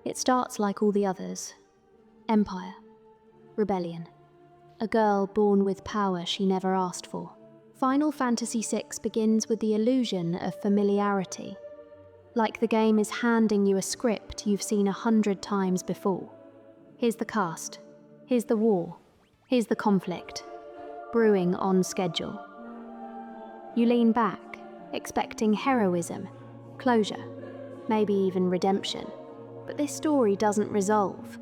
It starts like all the others. Empire. Rebellion. A girl born with power she never asked for. Final Fantasy VI begins with the illusion of familiarity. Like the game is handing you a script you've seen 100 times before. Here's the cast. Here's the war. Here's the conflict. Brewing on schedule. You lean back, expecting heroism, closure, maybe even redemption. But this story doesn't resolve.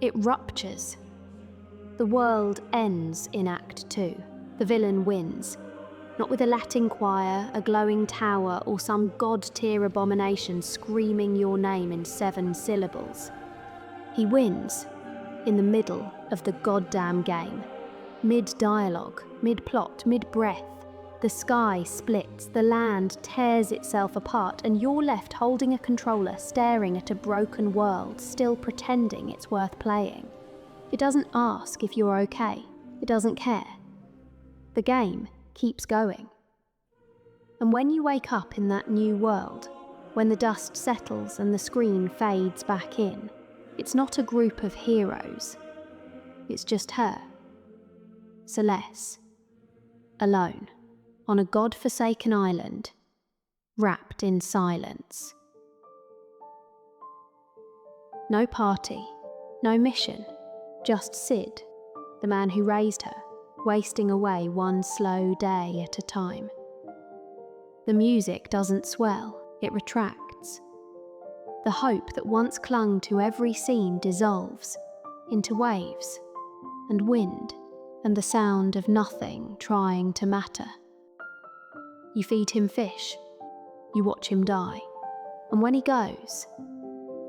It ruptures. The world ends in Act 2. The villain wins. Not with a Latin choir, a glowing tower, or some god-tier abomination screaming your name in 7 syllables. He wins in the middle of the goddamn game. Mid-dialogue, mid-plot, mid-breath. The sky splits, the land tears itself apart, and you're left holding a controller, staring at a broken world, still pretending it's worth playing. It doesn't ask if you're okay. It doesn't care. The game keeps going. And when you wake up in that new world, when the dust settles and the screen fades back in, it's not a group of heroes. It's just her, Celes, alone, on a godforsaken island, wrapped in silence. No party, no mission, just Sid, the man who raised her, wasting away one slow day at a time. The music doesn't swell, it retracts. The hope that once clung to every scene dissolves into waves and wind and the sound of nothing trying to matter. You feed him fish, you watch him die, and when he goes,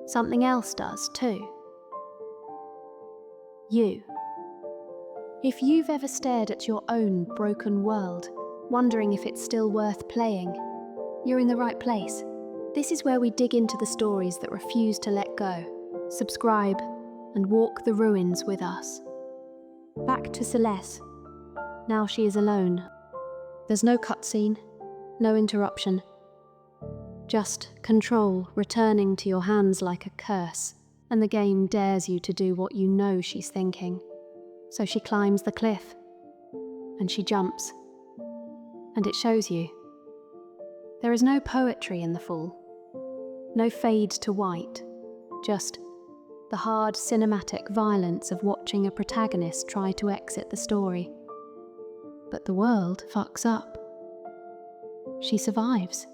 something else does too. You. If you've ever stared at your own broken world, wondering if it's still worth playing, you're in the right place. This is where we dig into the stories that refuse to let go. Subscribe and walk the ruins with us. Back to Celes. Now she is alone. There's no cutscene, no interruption. Just control returning to your hands like a curse, and the game dares you to do what you know she's thinking. So she climbs the cliff, and she jumps, and it shows you. There is no poetry in the fall, no fade to white, just the hard cinematic violence of watching a protagonist try to exit the story. But the world fucks up. She survives.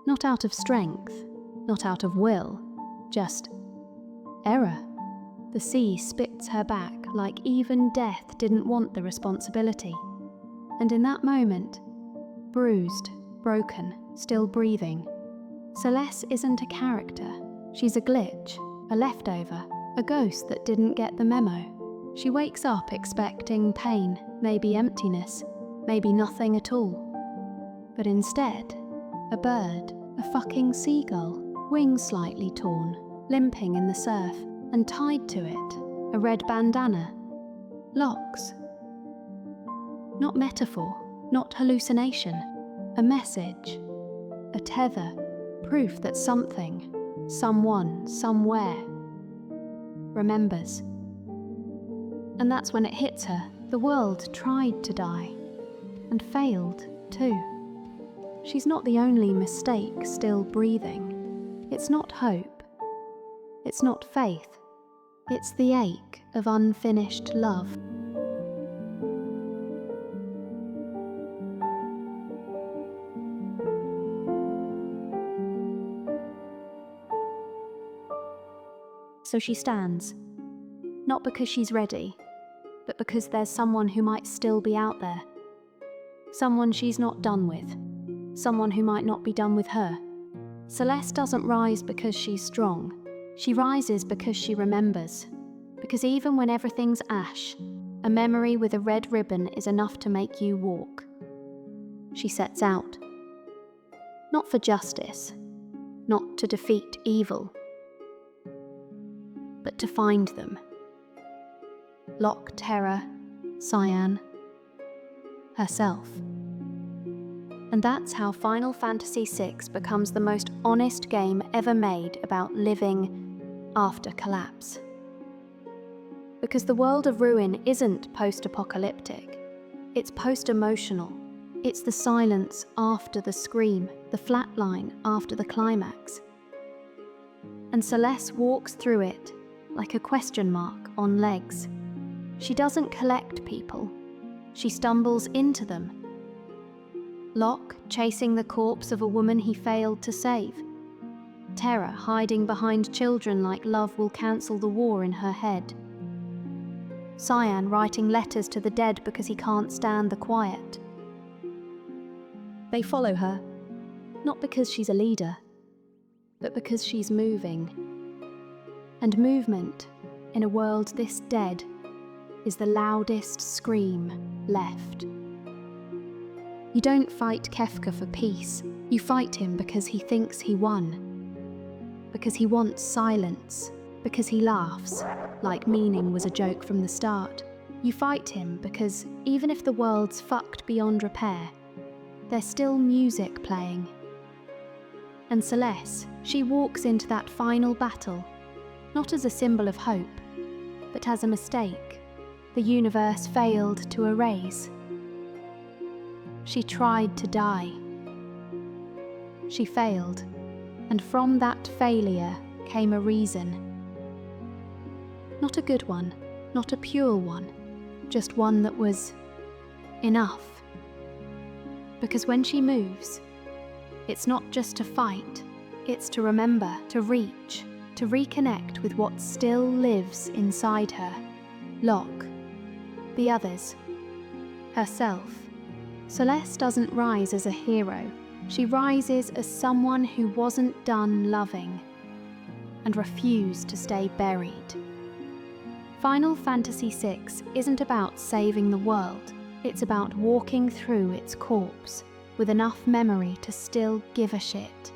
Not out of strength, not out of will, just error. The sea spits her back like even death didn't want the responsibility. And in that moment, bruised, broken, still breathing, Celes isn't a character. She's a glitch, a leftover, a ghost that didn't get the memo. She wakes up expecting pain, maybe emptiness, maybe nothing at all. But instead, a bird, a fucking seagull, wings slightly torn, limping in the surf, and tied to it, a red bandana. Locks. Not metaphor, not hallucination. A message. A tether. Proof that something, someone, somewhere remembers. And that's when it hits her. The world tried to die. And failed, too. She's not the only mistake still breathing. It's not hope. It's not faith. It's the ache of unfinished love. So she stands, not because she's ready, but because there's someone who might still be out there. Someone she's not done with. Someone who might not be done with her. Celes doesn't rise because she's strong. She rises because she remembers. Because even when everything's ash, a memory with a red ribbon is enough to make you walk. She sets out. Not for justice, not to defeat evil, but to find them. Locke, Terra, Cyan, herself. And that's how Final Fantasy VI becomes the most honest game ever made about living after collapse. Because the world of Ruin isn't post-apocalyptic, it's post-emotional. It's the silence after the scream, the flatline after the climax. And Celes walks through it like a question mark on legs. She doesn't collect people, she stumbles into them. Locke chasing the corpse of a woman he failed to save. Terra hiding behind children like love will cancel the war in her head. Cyan writing letters to the dead because he can't stand the quiet. They follow her, not because she's a leader, but because she's moving. And movement, in a world this dead, is the loudest scream left. You don't fight Kefka for peace, you fight him because he thinks he won. Because he wants silence, because he laughs, like meaning was a joke from the start. You fight him because, even if the world's fucked beyond repair, there's still music playing. And Celes, she walks into that final battle, not as a symbol of hope, but as a mistake the universe failed to erase. She tried to die. She failed, and from that failure came a reason. Not a good one, not a pure one, just one that was enough. Because when she moves, it's not just to fight, it's to remember, to reach, to reconnect with what still lives inside her. Locke, the others, herself. Celes doesn't rise as a hero, she rises as someone who wasn't done loving and refused to stay buried. Final Fantasy VI isn't about saving the world, it's about walking through its corpse with enough memory to still give a shit.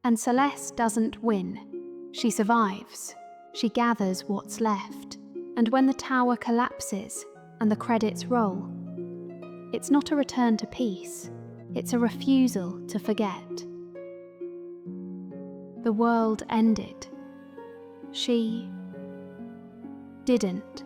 And Celes doesn't win, she survives, she gathers what's left, and when the tower collapses and the credits roll, it's not a return to peace, it's a refusal to forget. The world ended. She didn't.